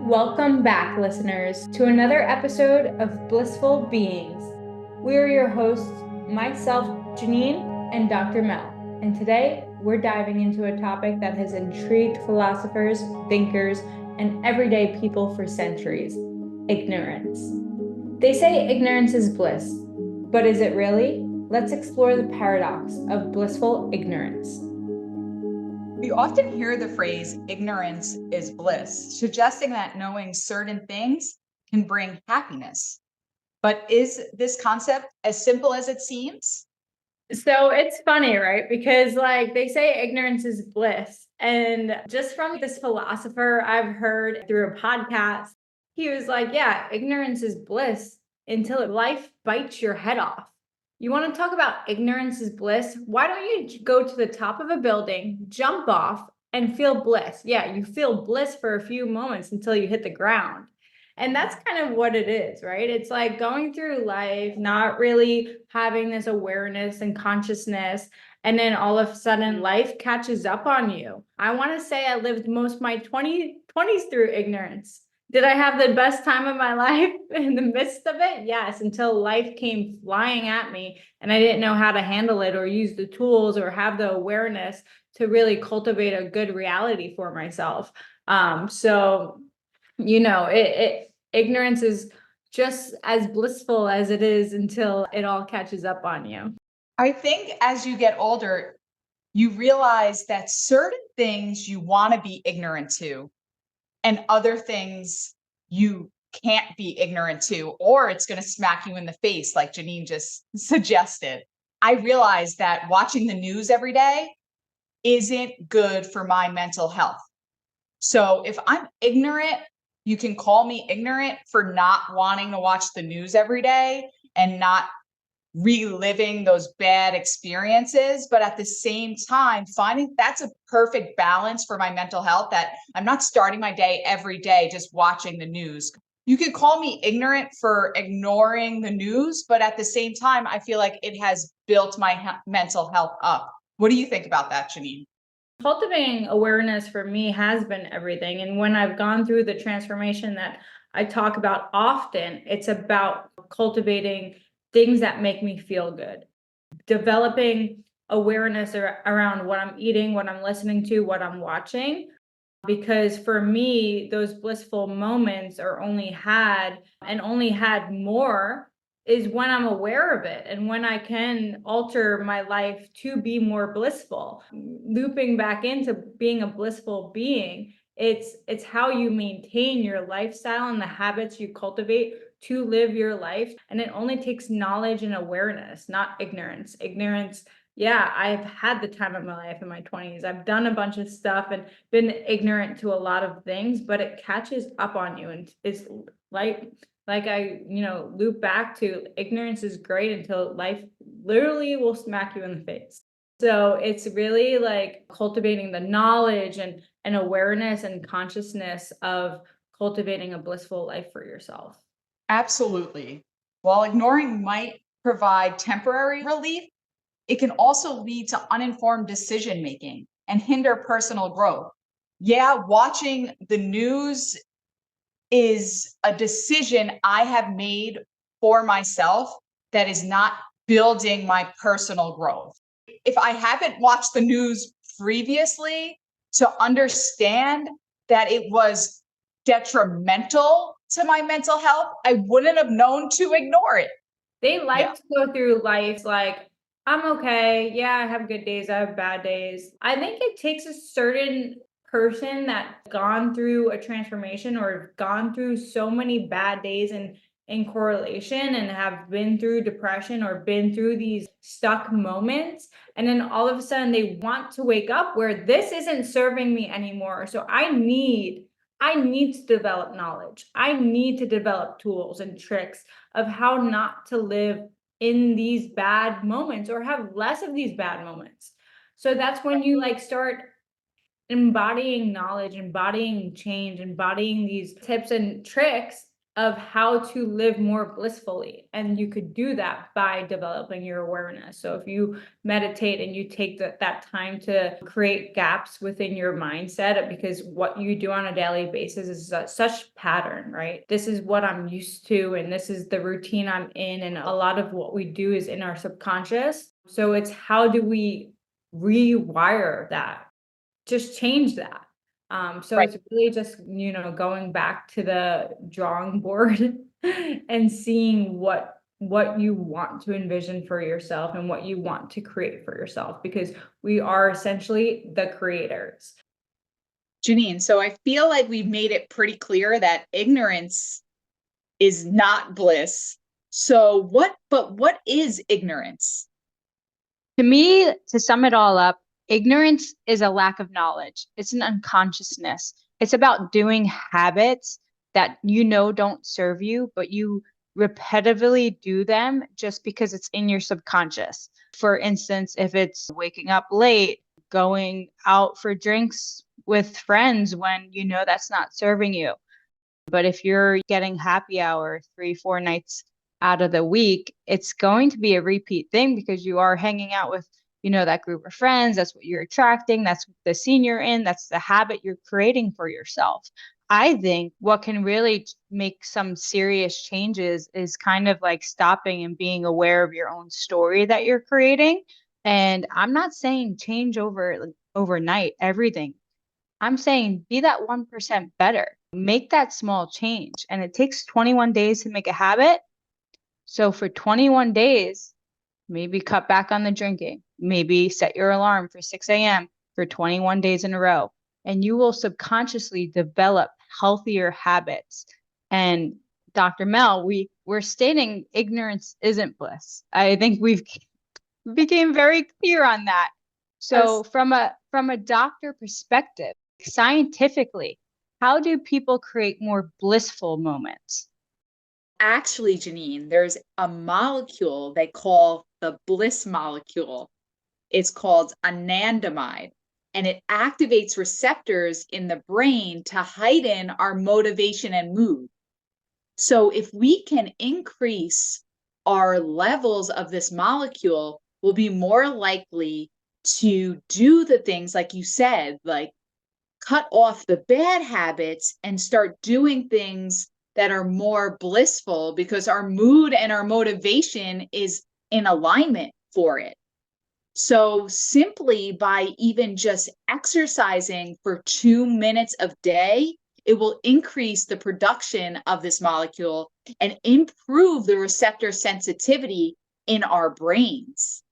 Welcome back, listeners, to another episode of Blissful Beings. We are your hosts, myself, Janine, and Dr. Mel. And today, we're diving into a topic that has intrigued philosophers, thinkers, and everyday people for centuries: ignorance. They say ignorance is bliss, but is it really? Let's explore the paradox of blissful ignorance. We often hear the phrase ignorance is bliss, suggesting that knowing certain things can bring happiness. But is this concept as simple as it seems? So it's funny, right? Because they say ignorance is bliss. And just from this philosopher I've heard through a podcast, he was like, yeah, ignorance is bliss until life bites your head off. You want to talk about ignorance is bliss? Why don't you go to the top of a building, jump off, and feel bliss? Yeah, you feel bliss for a few moments until you hit the ground. And that's kind of what it is, right? It's like going through life, not really having this awareness and consciousness. And then all of a sudden life catches up on you. I want to say I lived most of my 20s through ignorance. Did I have the best time of my life in the midst of it? Yes, until life came flying at me and I didn't know how to handle it or use the tools or have the awareness to really cultivate a good reality for myself. So ignorance is just as blissful as it is until it all catches up on you. I think as you get older, you realize that certain things you want to be ignorant to, and other things you can't be ignorant to, or it's going to smack you in the face, like Janine just suggested. I realized that watching the news every day isn't good for my mental health. So if I'm ignorant, you can call me ignorant for not wanting to watch the news every day and not reliving those bad experiences. But at the same time, finding that's a perfect balance for my mental health, that I'm not starting my day every day just watching the news. You could call me ignorant for ignoring the news, but at the same time, I feel like it has built my mental health up. What do you think about that, Janine? Cultivating awareness for me has been everything. And when I've gone through the transformation that I talk about often, it's about cultivating things that make me feel good, developing awareness around what I'm eating, what I'm listening to, what I'm watching. Because for me, those blissful moments are only had more is when I'm aware of it and when I can alter my life to be more blissful. Looping back into being a blissful being, it's how you maintain your lifestyle and the habits you cultivate to live your life. And it only takes knowledge and awareness, not ignorance. Ignorance, yeah, I've had the time of my life in my 20s. I've done a bunch of stuff and been ignorant to a lot of things, but it catches up on you. And it's like I, loop back to ignorance is great until life literally will smack you in the face. So it's really like cultivating the knowledge and awareness and consciousness of cultivating a blissful life for yourself. Absolutely. While ignoring might provide temporary relief, it can also lead to uninformed decision making and hinder personal growth. Yeah, watching the news is a decision I have made for myself that is not building my personal growth. If I haven't watched the news previously to understand that it was detrimental to my mental health, I wouldn't have known to ignore it. They Yeah. like to go through life like, I'm okay. Yeah, I have good days. I have bad days. I think it takes a certain person that's gone through a transformation or gone through so many bad days and in correlation and have been through depression or been through these stuck moments. And then all of a sudden they want to wake up where this isn't serving me anymore. So I need to develop knowledge. I need to develop tools and tricks of how not to live in these bad moments or have less of these bad moments. So that's when you start embodying knowledge, embodying change, embodying these tips and tricks of how to live more blissfully. And you could do that by developing your awareness. So if you meditate and you take that time to create gaps within your mindset, because what you do on a daily basis is such pattern, right? This is what I'm used to, and this is the routine I'm in. And a lot of what we do is in our subconscious. So it's how do we rewire that? Just change that. So Right. it's really just, going back to the drawing board and seeing what you want to envision for yourself and what you want to create for yourself, because we are essentially the creators. Janine, so I feel like we've made it pretty clear that ignorance is not bliss. So what is ignorance? To me, to sum it all up, ignorance is a lack of knowledge. It's an unconsciousness. It's about doing habits that don't serve you, but you repetitively do them just because it's in your subconscious. For instance, if it's waking up late, going out for drinks with friends when that's not serving you. But if you're getting happy hour 3-4 nights out of the week, it's going to be a repeat thing because you are hanging out with, that group of friends. That's what you're attracting. That's the scene you're in. That's the habit you're creating for yourself. I think what can really make some serious changes is kind of like stopping and being aware of your own story that you're creating. And I'm not saying change overnight, everything. I'm saying be that 1% better. Make that small change. And it takes 21 days to make a habit. So for 21 days, maybe cut back on the drinking. Maybe set your alarm for 6 a.m. for 21 days in a row. And you will subconsciously develop healthier habits. And Dr. Mel, we're stating ignorance isn't bliss. I think we've became very clear on that. So from a doctor perspective, scientifically, how do people create more blissful moments? Actually, Janine, there's a molecule they call the bliss molecule. It's called anandamide, and it activates receptors in the brain to heighten our motivation and mood. So if we can increase our levels of this molecule, we'll be more likely to do the things like you said, like cut off the bad habits and start doing things that are more blissful because our mood and our motivation is in alignment for it. So simply by even just exercising for 2 minutes a day, it will increase the production of this molecule and improve the receptor sensitivity in our brains.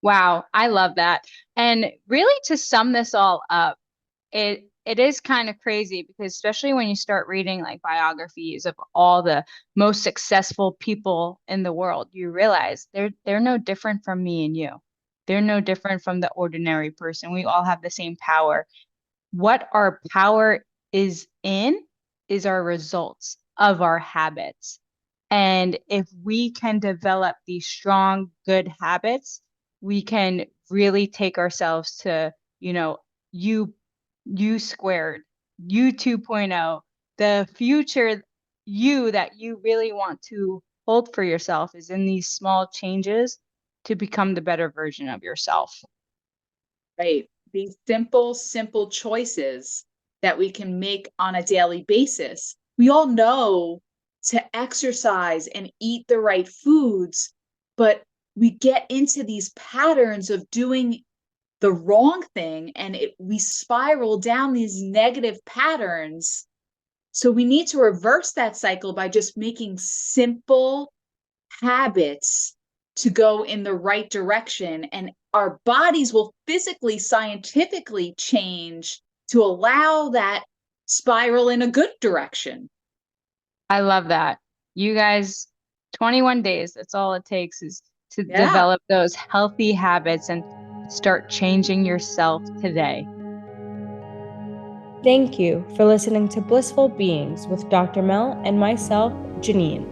Wow, I love that. And really to sum this all up, it is kind of crazy because especially when you start reading like biographies of all the most successful people in the world, you realize they're no different from me and you. They're no different from the ordinary person. We all have the same power. What our power is our results of our habits. And if we can develop these strong, good habits, we can really take ourselves to, you squared, you 2.0, the future you that you really want to hold for yourself is in these small changes to become the better version of yourself. Right. These simple choices that we can make on a daily basis. We all know to exercise and eat the right foods, but we get into these patterns of doing the wrong thing and we spiral down these negative patterns. So we need to reverse that cycle by just making simple habits to go in the right direction, and our bodies will physically, scientifically change to allow that spiral in a good direction. I love that. You guys, 21 days, that's all it takes is to develop those healthy habits and start changing yourself today. Thank you for listening to Blissful Beings with Dr. Mel and myself, Janine.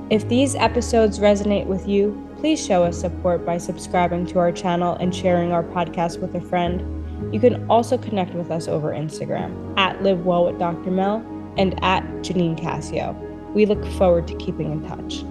If these episodes resonate with you, please show us support by subscribing to our channel and sharing our podcast with a friend. You can also connect with us over Instagram at livewellwithdrmel and at Janine Cassio. We look forward to keeping in touch.